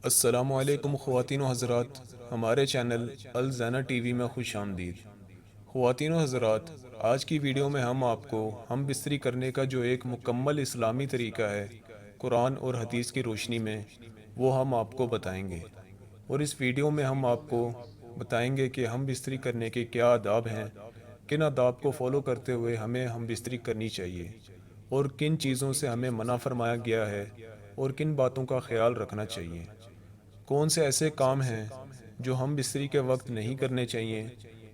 السلام علیکم خواتین و حضرات، ہمارے چینل الزینہ ٹی وی میں خوش آمدید۔ خواتین و حضرات، آج کی ویڈیو میں ہم آپ کو ہم بستری کرنے کا جو ایک مکمل اسلامی طریقہ ہے قرآن اور حدیث کی روشنی میں، وہ ہم آپ کو بتائیں گے۔ اور اس ویڈیو میں ہم آپ کو بتائیں گے کہ ہم بستری کرنے کے کیا آداب ہیں، کن آداب کو فالو کرتے ہوئے ہمیں ہم بستری کرنی چاہیے، اور کن چیزوں سے ہمیں منع فرمایا گیا ہے اور کن باتوں کا خیال رکھنا چاہیے۔ کون سے ایسے کام ہیں جو ہم بستری کے وقت نہیں کرنے چاہیے،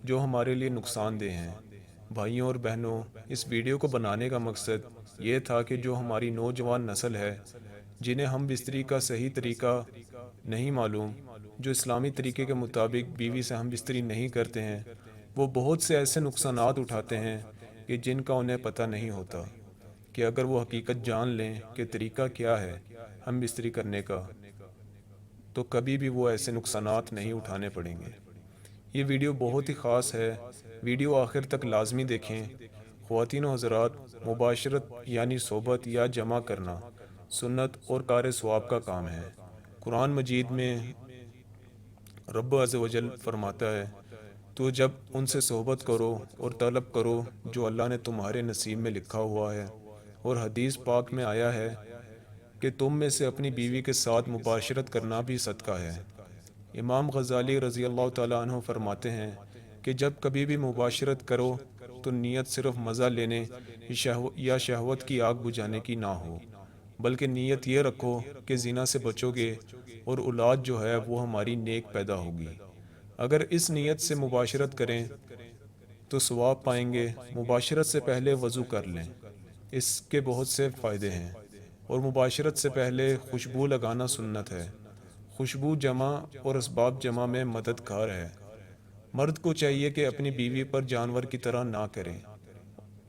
جو ہمارے لیے نقصان دہ ہیں۔ بھائیوں اور بہنوں، اس ویڈیو کو بنانے کا مقصد یہ تھا کہ جو ہماری نوجوان نسل ہے، جنہیں ہم بستری کا صحیح طریقہ نہیں معلوم، جو اسلامی طریقے کے مطابق بیوی سے ہم بستری نہیں کرتے ہیں، وہ بہت سے ایسے نقصانات اٹھاتے ہیں کہ جن کا انہیں پتہ نہیں ہوتا، کہ اگر وہ حقیقت جان لیں کہ طریقہ کیا ہے ہم بستری کرنے کا، تو کبھی بھی وہ ایسے نقصانات نہیں اٹھانے پڑیں گے۔ یہ ویڈیو بہت ہی خاص ہے، ویڈیو آخر تک لازمی دیکھیں۔ خواتین و حضرات، مباشرت یعنی صحبت یا جمع کرنا سنت اور کار ثواب کا کام ہے۔ قرآن مجید میں رب عز و جل فرماتا ہے، تو جب ان سے صحبت کرو اور طلب کرو جو اللہ نے تمہارے نصیب میں لکھا ہوا ہے، اور حدیث پاک میں آیا ہے کہ تم میں سے اپنی بیوی کے ساتھ مباشرت کرنا بھی صدقہ ہے۔ امام غزالی رضی اللہ تعالیٰ عنہ فرماتے ہیں کہ جب کبھی بھی مباشرت کرو تو نیت صرف مزہ لینے یا شہوت کی آگ بجھانے کی نہ ہو، بلکہ نیت یہ رکھو کہ زنا سے بچو گے اور اولاد جو ہے وہ ہماری نیک پیدا ہوگی۔ اگر اس نیت سے مباشرت کریں تو ثواب پائیں گے۔ مباشرت سے پہلے وضو کر لیں، اس کے بہت سے فائدے ہیں۔ اور مباشرت سے پہلے خوشبو لگانا سنت ہے۔ خوشبو جمع اور اسباب جمع میں مددگار ہے۔ مرد کو چاہیے کہ اپنی بیوی پر جانور کی طرح نہ کریں۔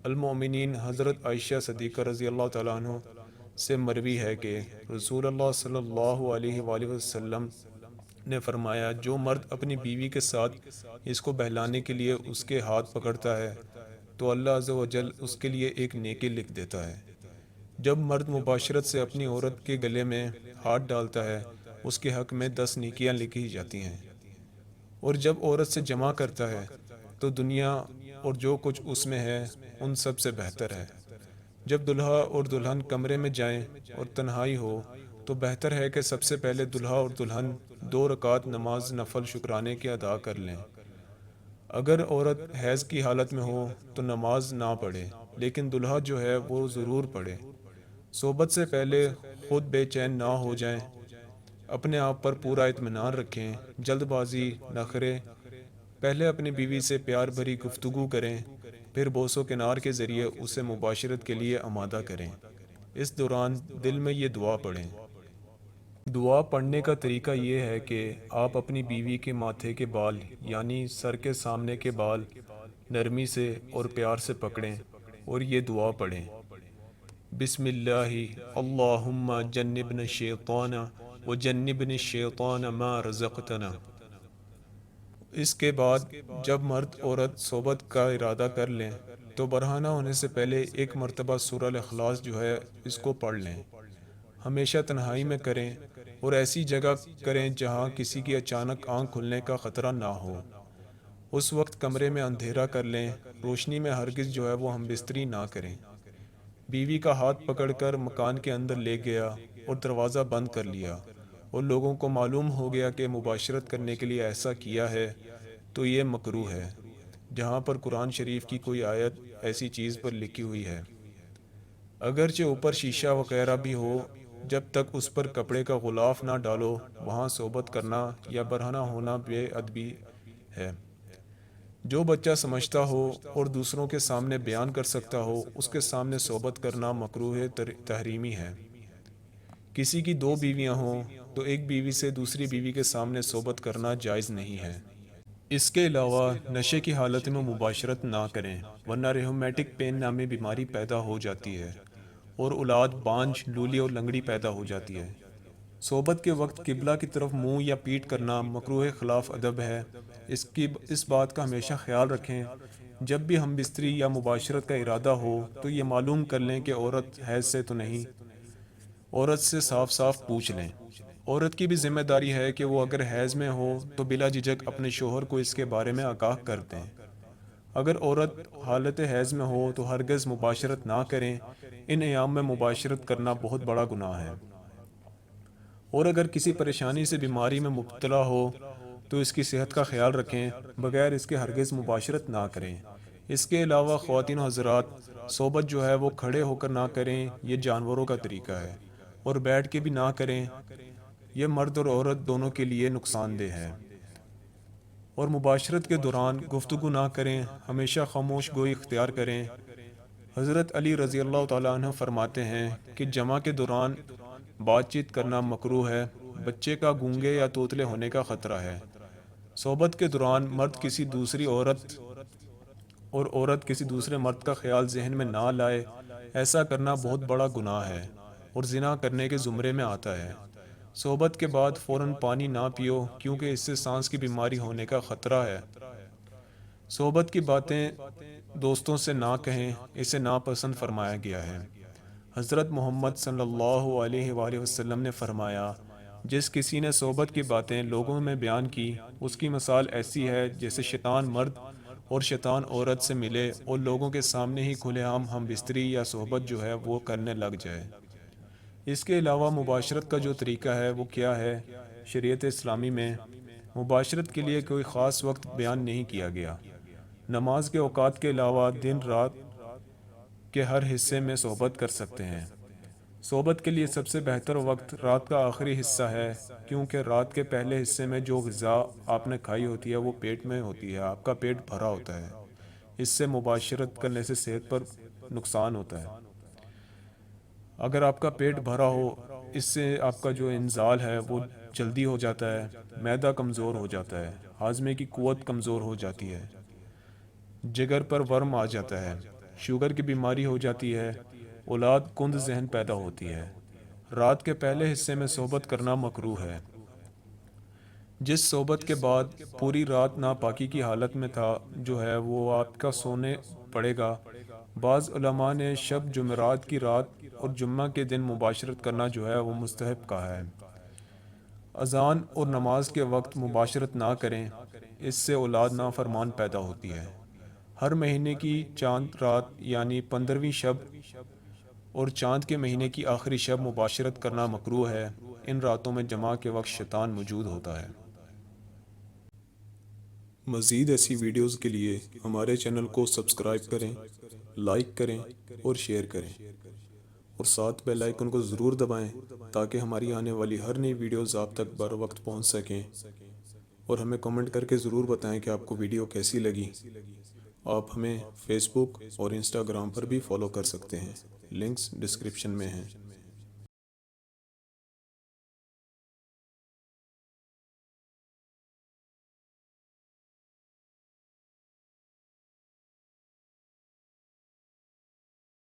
المومنین حضرت عائشہ صدیقہ رضی اللہ تعالیٰ عنہ سے مروی ہے کہ رسول اللہ صلی اللہ علیہ وآلہ وسلم نے فرمایا، جو مرد اپنی بیوی کے ساتھ اس کو بہلانے کے لیے اس کے ہاتھ پکڑتا ہے تو اللہ عز و جل اس کے لیے ایک نیکی لکھ دیتا ہے۔ جب مرد مباشرت سے اپنی عورت کے گلے میں ہاتھ ڈالتا ہے، اس کے حق میں 10 نیکیاں لکھی جاتی ہیں، اور جب عورت سے جمع کرتا ہے تو دنیا اور جو کچھ اس میں ہے ان سب سے بہتر ہے۔ جب دلہا اور دلہن کمرے میں جائیں اور تنہائی ہو تو بہتر ہے کہ سب سے پہلے دلہا اور دلہن 2 رکعت نماز نفل شکرانے کی ادا کر لیں۔ اگر عورت حیض کی حالت میں ہو تو نماز نہ پڑھے، لیکن دلہا جو ہے وہ ضرور پڑھے۔ صحبت سے پہلے خود بے چین نہ ہو جائیں، اپنے آپ پر پورا اطمینان رکھیں، جلد بازی نخرے۔ پہلے اپنی بیوی سے پیار بھری گفتگو کریں، پھر بوس و کنار کے ذریعے اسے مباشرت کے لیے آمادہ کریں۔ اس دوران دل میں یہ دعا پڑھیں۔ دعا پڑھنے کا طریقہ یہ ہے کہ آپ اپنی بیوی کے ماتھے کے بال یعنی سر کے سامنے کے بال نرمی سے اور پیار سے پکڑیں اور یہ دعا پڑھیں، بسم اللہ اللہم جنبنا الشیطان وجنبنی الشیطان ما رزقتنا۔ اس کے بعد جب مرد عورت صحبت کا ارادہ کر لیں تو برہنہ ہونے سے پہلے ایک مرتبہ سورہ الاخلاص جو ہے اس کو پڑھ لیں۔ ہمیشہ تنہائی میں کریں اور ایسی جگہ کریں جہاں کسی کی اچانک آنکھ کھلنے کا خطرہ نہ ہو۔ اس وقت کمرے میں اندھیرا کر لیں، روشنی میں ہرگز جو ہے وہ ہم بستری نہ کریں۔ بیوی کا ہاتھ پکڑ کر مکان کے اندر لے گیا اور دروازہ بند کر لیا، اور لوگوں کو معلوم ہو گیا کہ مباشرت کرنے کے لیے ایسا کیا ہے تو یہ مکروہ ہے، جہاں پر قرآن شریف کی کوئی آیت ایسی چیز پر لکھی ہوئی ہے۔ اگرچہ اوپر شیشہ وغیرہ بھی ہو، جب تک اس پر کپڑے کا غلاف نہ ڈالو، وہاں صحبت کرنا یا برہنہ ہونا بے ادبی ہے۔ جو بچہ سمجھتا ہو اور دوسروں کے سامنے بیان کر سکتا ہو، اس کے سامنے صحبت کرنا مکروہ تحریمی ہے۔ کسی کی 2 بیویاں ہوں تو ایک بیوی سے دوسری بیوی کے سامنے صحبت کرنا جائز نہیں ہے۔ اس کے علاوہ نشے کی حالت میں مباشرت نہ کریں، ورنہ ریومیٹک پین نامی بیماری پیدا ہو جاتی ہے اور اولاد بانجھ، لولی اور لنگڑی پیدا ہو جاتی ہے۔ صحبت کے وقت قبلہ کی طرف منہ یا پیٹھ کرنا مکروہ خلاف ادب ہے۔ اس بات کا ہمیشہ خیال رکھیں، جب بھی ہم بستری یا مباشرت کا ارادہ ہو تو یہ معلوم کر لیں کہ عورت حیض سے تو نہیں۔ عورت سے صاف صاف پوچھ لیں۔ عورت کی بھی ذمہ داری ہے کہ وہ اگر حیض میں ہو تو بلا جھجک اپنے شوہر کو اس کے بارے میں آگاہ کر دیں۔ اگر عورت حالت حیض میں ہو تو ہرگز مباشرت نہ کریں، ان ایام میں مباشرت کرنا بہت بڑا گناہ ہے۔ اور اگر کسی پریشانی سے بیماری میں مبتلا ہو تو اس کی صحت کا خیال رکھیں، بغیر اس کے ہرگز مباشرت نہ کریں۔ اس کے علاوہ خواتین و حضرات، صحبت جو ہے وہ کھڑے ہو کر نہ کریں، یہ جانوروں کا طریقہ ہے، اور بیٹھ کے بھی نہ کریں، یہ مرد اور عورت دونوں کے لیے نقصان دہ ہے۔ اور مباشرت کے دوران گفتگو نہ کریں، ہمیشہ خاموش گوئی اختیار کریں۔ حضرت علی رضی اللہ تعالیٰ عنہ فرماتے ہیں کہ جمع کے دوران بات چیت کرنا مکروہ ہے، بچے کا گونگے یا توتلے ہونے کا خطرہ ہے۔ صحبت کے دوران مرد کسی دوسری عورت اور عورت کسی دوسرے مرد کا خیال ذہن میں نہ لائے، ایسا کرنا بہت بڑا گناہ ہے اور زنا کرنے کے زمرے میں آتا ہے۔ صحبت کے بعد فوراً پانی نہ پیو، کیونکہ اس سے سانس کی بیماری ہونے کا خطرہ ہے۔ صحبت کی باتیں دوستوں سے نہ کہیں، اسے ناپسند فرمایا گیا ہے۔ حضرت محمد صلی اللہ علیہ وآلہ وسلم نے فرمایا، جس کسی نے صحبت کی باتیں لوگوں میں بیان کی، اس کی مثال ایسی ہے جیسے شیطان مرد اور شیطان عورت سے ملے اور لوگوں کے سامنے ہی کھلے عام ہم بستری یا صحبت جو ہے وہ کرنے لگ جائے۔ اس کے علاوہ مباشرت کا جو طریقہ ہے وہ کیا ہے؟ شریعت اسلامی میں مباشرت کے لیے کوئی خاص وقت بیان نہیں کیا گیا۔ نماز کے اوقات کے علاوہ دن رات کے ہر حصے میں صحبت کر سکتے ہیں۔ صحبت کے لیے سب سے بہتر وقت رات کا آخری حصہ ہے، کیونکہ رات کے پہلے حصے میں جو غذا آپ نے کھائی ہوتی ہے وہ پیٹ میں ہوتی ہے، آپ کا پیٹ بھرا ہوتا ہے۔ اس سے مباشرت کرنے سے صحت پر نقصان ہوتا ہے۔ اگر آپ کا پیٹ بھرا ہو، اس سے آپ کا جو انزال ہے وہ جلدی ہو جاتا ہے، معدہ کمزور ہو جاتا ہے، ہاضمے کی قوت کمزور ہو جاتی ہے، جگر پر ورم آ جاتا ہے، شوگر کی بیماری ہو جاتی ہے، اولاد کند ذہن پیدا ہوتی ہے۔ رات کے پہلے حصے میں صحبت کرنا مکروہ ہے۔ جس صحبت کے بعد پوری رات ناپاکی کی حالت میں تھا جو ہے وہ آپ کا سونے پڑے گا۔ بعض علماء نے شب جمعرات کی رات اور جمعہ کے دن مباشرت کرنا جو ہے وہ مستحب کہا ہے۔ اذان اور نماز کے وقت مباشرت نہ کریں، اس سے اولاد نافرمان پیدا ہوتی ہے۔ ہر مہینے کی چاند رات یعنی 15ویں شب اور چاند کے مہینے کی آخری شب مباشرت کرنا مکروہ ہے۔ ان راتوں میں جمعہ کے وقت شیطان موجود ہوتا ہے۔ مزید ایسی ویڈیوز کے لیے ہمارے چینل کو سبسکرائب کریں، لائک کریں اور شیئر کریں، اور ساتھ بیل آئیکن کو ضرور دبائیں تاکہ ہماری آنے والی ہر نئی ویڈیوز آپ تک بر وقت پہنچ سکیں، اور ہمیں کمنٹ کر کے ضرور بتائیں کہ آپ کو ویڈیو کیسی لگی۔ آپ ہمیں فیس بک اور انسٹاگرام پر بھی فالو کر سکتے ہیں، لنکس ڈسکرپشن میں ہیں۔